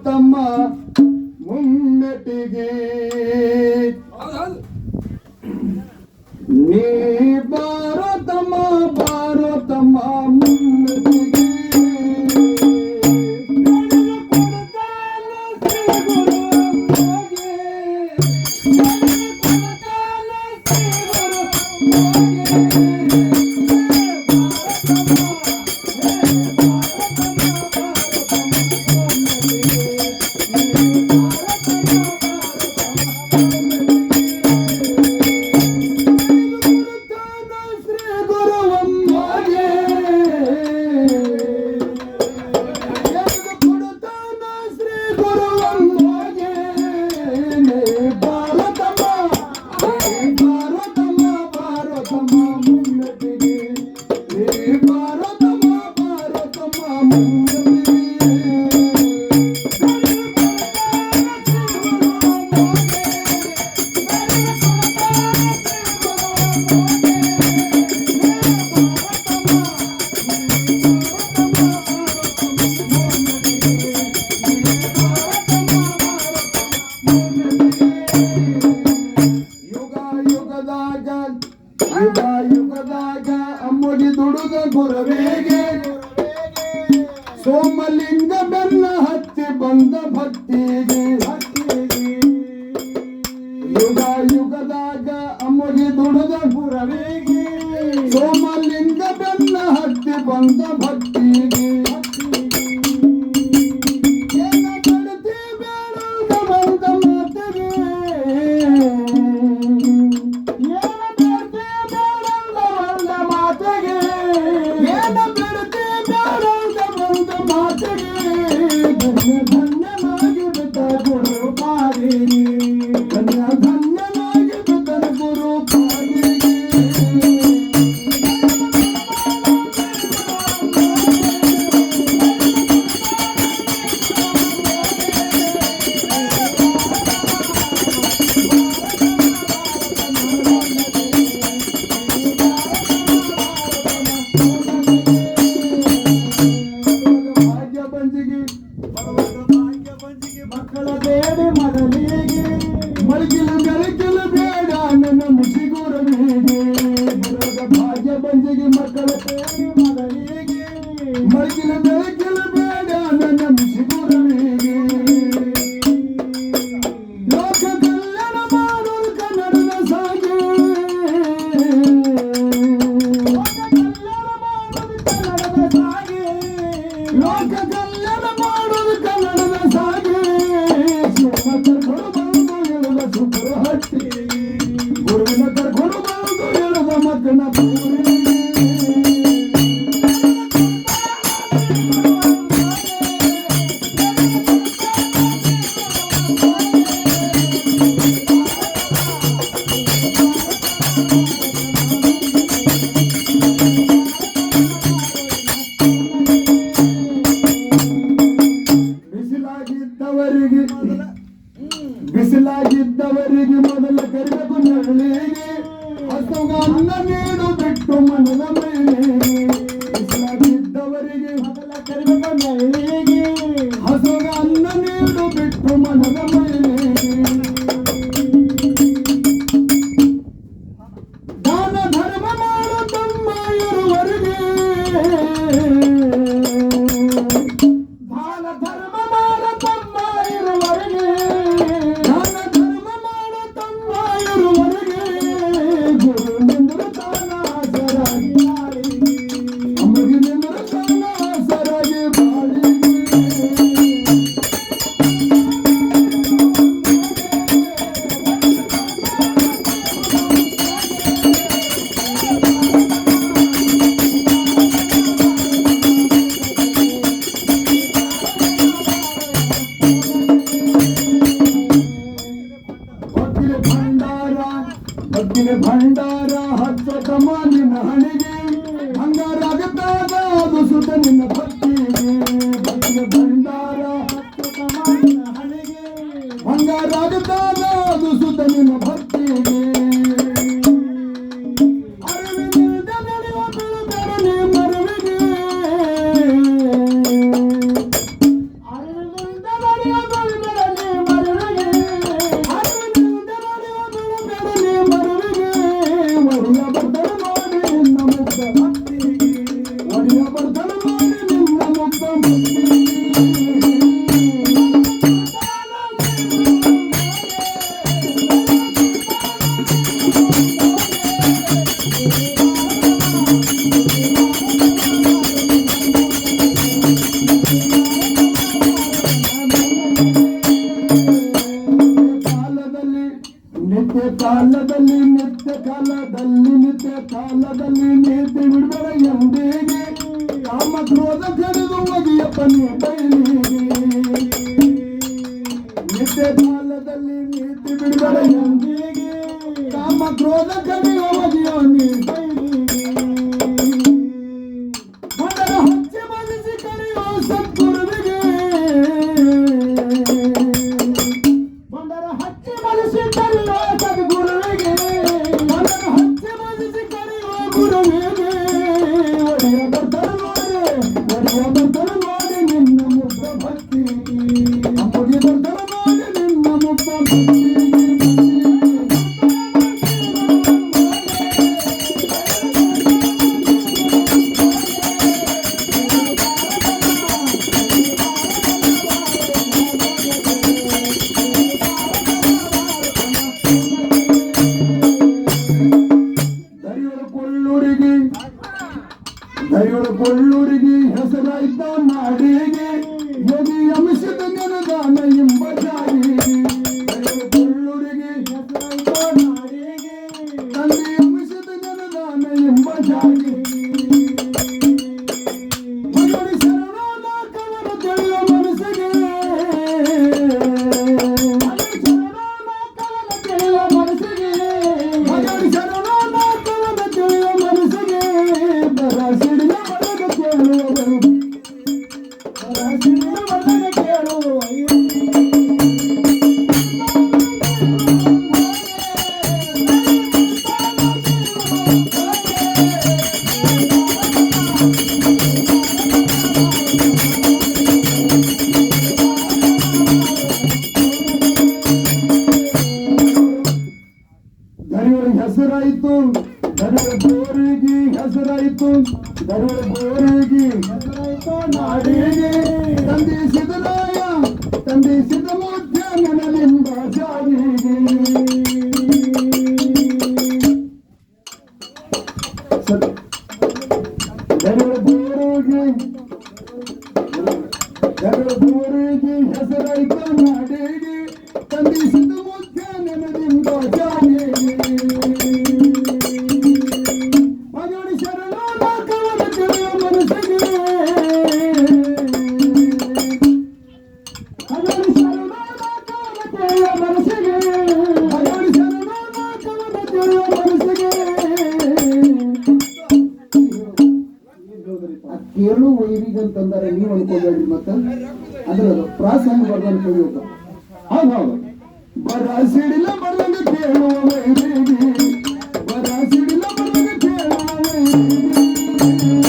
ತಮ್ಮ ಮುನ್ನಟಿಗೆ ನೀ ಬಾರೋ ತಮ್ಮ ಮುನ್ನಟಿಗೆ ಯುಗದಾಗ ಅಮ್ಮುಗಿ ದುಡುದ ಗುರವೇಗೆ ಸೋಮಲಿಂಗ ಬೆನ್ನ ಹತ್ತಿ ಬಂದ ಭಕ್ತಿಗೆ ಯುಗದಾಗ ಅಮ್ಮುಗಿ ದುಡುದ ಗುರವೇಗೆ ಸೋಮಲಿಂಗ ಬೆನ್ನ ಹತ್ತಿ ಬಂದ ಭಕ್ತಿಗೆ ಮಕ್ಕಳ ಬೇಡಿ ಮರಳಿಗೆ ಮಳಗಿಲು ಬೆಳಕಿಲು ಬೇಡ ನನ್ನ ಮುಸಿಗುರವಿಗೆ ಭಾಗ್ಯ ಬಂಜಿಗೆ ಮಕ್ಕಳ ಬೇಡಿ ಮರಳಿಗೆ ಮಳಗಿಲು ಬೆಳಕಿಲು ಬೇಡ ನನ್ನ ಮುಸಿಗುರವಿಗೆ ಲೋಕ ಕಲ್ಯಾಣ ಮಾಡೋದು ಕನ್ನಡದ ಸಾಗೆ ಲೋಕ ಕಲ್ಯಾಣ ಮಾಡೋದು ಕನ್ನಡದ ಸಾಗೆ ಗುರುವಿನ ಕರ್ಕೊಂಡು ಬರುವುದು ಹೇಳುವ ಮಕ್ಕಳ ಬಿಸಿಲಾಗಿದ್ದವರಿಗೆ ಮೊದಲ ಕರಿಬೇಕು ನರಳಿಗೆ ಹಸುಗ ಅನ್ನ ನೀಡು ಬಿಟ್ಟು ಮನದ ಮೈಲಿಗೆ ಬಿಸಿಲಾಗಿದ್ದವರಿಗೆ ಮೊದಲ ಕರಿಬೇಕು ನರಳಿಗೆ ಹಸುಗ ಅನ್ನ ನೀಡು ಬಿಟ್ಟು ಮನದ ಮೈಲಿಗೆ ದಾನ ಧರ್ಮ ಮಾಡು ತಮ್ಮ ಇರುವರೆಗೆ ದಾನ ಧರ್ಮ ಮಾಡು ತಮ್ಮ ಇರುವರೆಗೆ ಭಂಡಾರ ಹಚ್ಚ ಕಮಾನಿನ ಹಣಿಗೆ ಹಂಗಾರಾಗತ್ತಾಗ ಅದು ಸುತ ನಿನ್ನ ಭಕ್ತಿಗೆ ಭಂಡಾರ ಹಚ್ಚ ಕಮಾನಿನ ಹಣಿಗೆ ಹಂಗಾರಾಗತ್ತಾಗ ಅದು ಸುತ ನಿನ್ನ ಭಕ್ತಿಗೆ ಅರಿವಿನಿಂದ ನಡೆಯುವ ಬೆಳಬೆರನೆ ಮರವಿಗೆ ಅರಿವಿನಿಂದ ನಡೆಯುವ ಕಾಲದಲ್ಲಿ ನಿತ್ಯ ಕಾಲದಲ್ಲಿ ನೀತಿ ಬಿಡಬೇಡ ಎಂದಿಗೆ ಕಾಮ ಕ್ರೋಧ ಕಡಿದು ಒಗಿಯಪ್ಪ ನೀ ಬಯಲಿಗೆ ನಿತ್ಯ ಕಾಲದಲ್ಲಿ ನೀತಿ ಬಿಡಬೇಡ ಎಂದಿಗೆ ಕಾಮ ಕ್ರೋಧ ಕಡಿದು ಒಗಿಯೋ ನೀ ಬಯಲಿಗೆ ಮೊದಲ ಹಚ್ಚೆ ಬಲಿಸಿ ಕರೆಯೋ ಸದ್ಗುರುವಿಗೆ ಮೊದಲ ಹಚ್ಚೆ ಬಲಿಸಿ ಕರೆಯೋ ಸದ್ಗುರುವಿಗೆ ಮೊದಲ ಹಚ್ಚೆ ಬಲಿಸಿ ಕರೆಯೋ ಗುರುವಿಗೆ ಒಡೆಯ ಬರ್ತಾರ ನೋಡಿ ನಿನ್ನ ಮುಗ್ಧ ಭಕ್ತಿ ಅಮ್ಮಗೆ ಬರ್ತಾರ ನೋಡಿ ನಿನ್ನ ಮುಗ್ಧ ಭಕ್ತಿ ದೈವರ ಕೊಳ್ಳೂರಿಗೆ ಹೆಸರಾಯ್ತ ನಾಡಿಗೆ ಯೋಗಿ ಅಂಶದ ನೆನದಾನ ಎಂಬ ಜಾರಿಗೆ ದೈವರ ಕೊಳ್ಳೂರಿಗೆ ಹೆಸರಾಯ್ತ ನಾಡಿಗೆ ತಂದೆ ಅಂಶದ ನೆನದಾನ ಎಂಬ ಜಾರಿಗೆ ಮಗಡಿ ಶರಣಾದ ಕವನ ತಿಳಿಯುವ ಮನಸ್ಸಿಗೆ ಮಗಡಿ ಶರಣಾದ ಕವನ ತಿಳಿಯುವ ಮನಸ್ಸಿಗೆ ಬರಸಿಡಿಯ ಒಳಗೆ ಕೇಳುವವರು ಬರಸಿಡಿಯ ಒಳಗೆ ಕೇಳುವ ದರಿವರಿಗೆ ಹೆಸರಾಯಿತು ದರಿವರ ಬೋರಿಗೆ ಹೆಸರಾಯಿತು ದರಿವರ ಬೋರಿಗೆ ಹೆಸರಾಯಿತು ನಾಡಿಗೆ ತಂದಿಸಿದರಾಯ ತಂದಿಸಿದ ಮಧ್ಯಾಹ್ನಲಿಂದ ಜಾರಿಗೆ ದರಿವರ ಬೋರಿಗೆ ಹೆಸರಾಯಿತು ನಾಡಿಗೆ ತಂದಿಸಿದ ಮಧ್ಯಾಹ್ನಲಿಂದ ಜಾರಿಗೆ ಮಗಡಿ ಶರಣಾದ ಕವನ ತಿಳಿಯುವ ಮನಸ್ಸಿಗೆ ಮಗಡಿ ಶರಣಾದ ಕವನ ತಿಳಿಯುವ ಮನಸ್ಸಿಗೆ ಮಗಡಿ ಶರಣಾದ ಕವನ ತಿಳಿಯುವ ಮನಸ್ಸಿಗೆ ಕೇಳು ವೈರಿಗಂತಂದರೆ ನೀವು ಅನ್ಕೋಬೇಡ್ರಿ ಮತ್ತ ಅಂದ್ರೆ ಅದು ಪ್ರಾಸಂಗ ಬರ್ದಂತ ಕೇಳಬೇಕು ಹೌದು ಬರ ಸಿಡಿಲ ಬರ್ದಂಗ ಕೇಳುವ ವೈರಿಗೆ ಬರ ಸಿಡಿಲ ಬರ್ದಂಗ ಕೇಳುವ ವೈರಿಗೆ